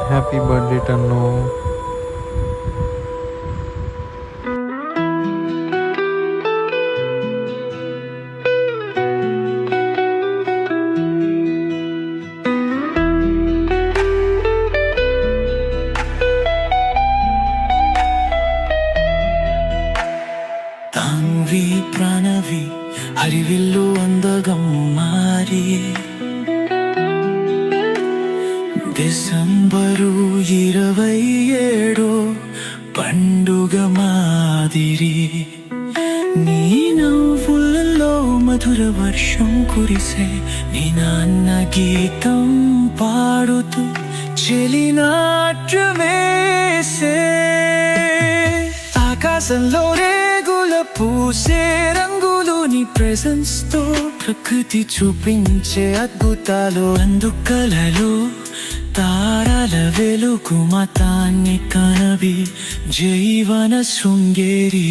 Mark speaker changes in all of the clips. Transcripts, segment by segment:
Speaker 1: Happy birthday Tannu.
Speaker 2: Tanvi Pranavi ಅರಿವಿಲ್ಲು అందగమ్మారి December 27 పండుగ మాదిరి నీ నవ్వులలో మధుర వర్షం కురిసే నీ నాన్న గీతం పాడుతూ చెలినాట్యమేసే ఆకాశంలో రేగుల పూసే రంగులు నీ ప్రెజెన్స్ తో ప్రకృతి చూపించే అద్భుతాలు అందుకలలో తారల వెలుగు మతాన్ని కనవి జీవన శృంగేరి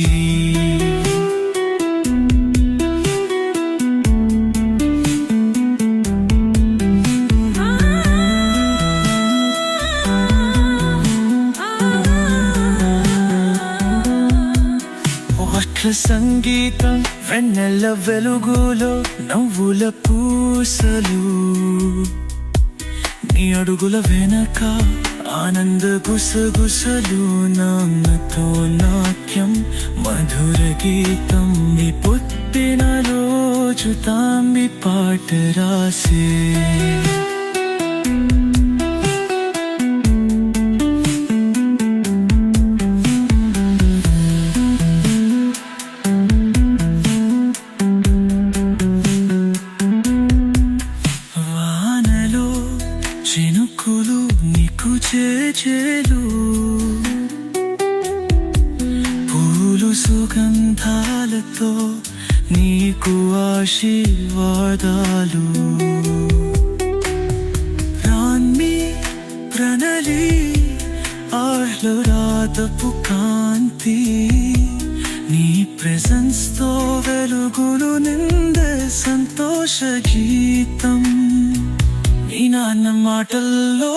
Speaker 2: సంగీతం వెన్నెల వెలుగులో నవ్వుల పూసలు నీ అడుగుల వెనక ఆనంద గుసగుసలు నాన్నతో నాట్యం మధుర గీతం నీ పుట్టిన రోజు తాంబి పాట రాసే చినుకులు నీకు చేజేలు పూలు సుగంధాలతో నీకు ఆశీర్వాదాలు రాన్మి ప్రణలి ఆహ్లాదపు కాంతి నీ ప్రెజెన్స్ తో వెలుగులు నిండే సంతోష గీతం నీ నాన్న మాటల్లో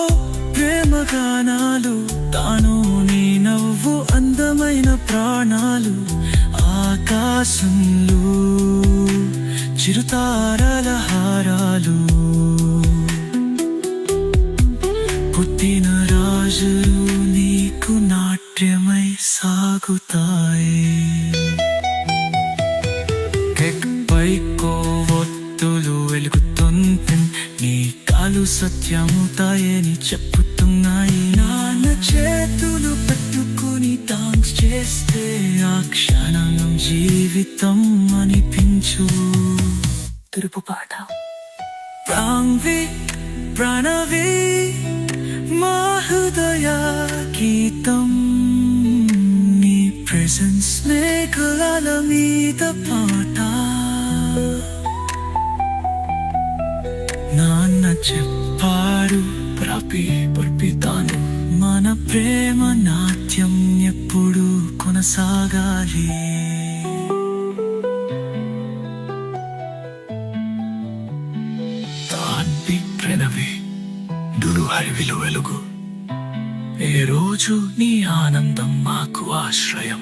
Speaker 2: ప్రేమ గానాలు తాను నీ నవ్వు అందమైన ప్రాణాలు ఆకాశంలో చిరుతారల హారాలు పుట్టిన రాజులు నీకు నాట్యమై సాగుతాయి కేక్పై కొవ్వొత్తులు వెలుగుతుంది నీ కాలు సత్యమవుతాయని చెప్పుతున్నాయి నాన్న చేతులు పట్టుకుని థాంక్స్ చేస్తే ఆ క్షణం జీవితం అనిపించు తిరుపు పాట ప్రాంవి ప్రణవి మా హృదయ గీతం నీ ప్రెజెన్స్ మేఘాల మీద పాట నాన్న చెప్పాడు ప్రపితాను మన ప్రేమ నాట్యం ఎప్పుడు కొనసాగాలి తాన్వి ప్రణవి దురు హరివిలు వెలుగు ఏ రోజు నీ ఆనందం మాకు ఆశ్రయం.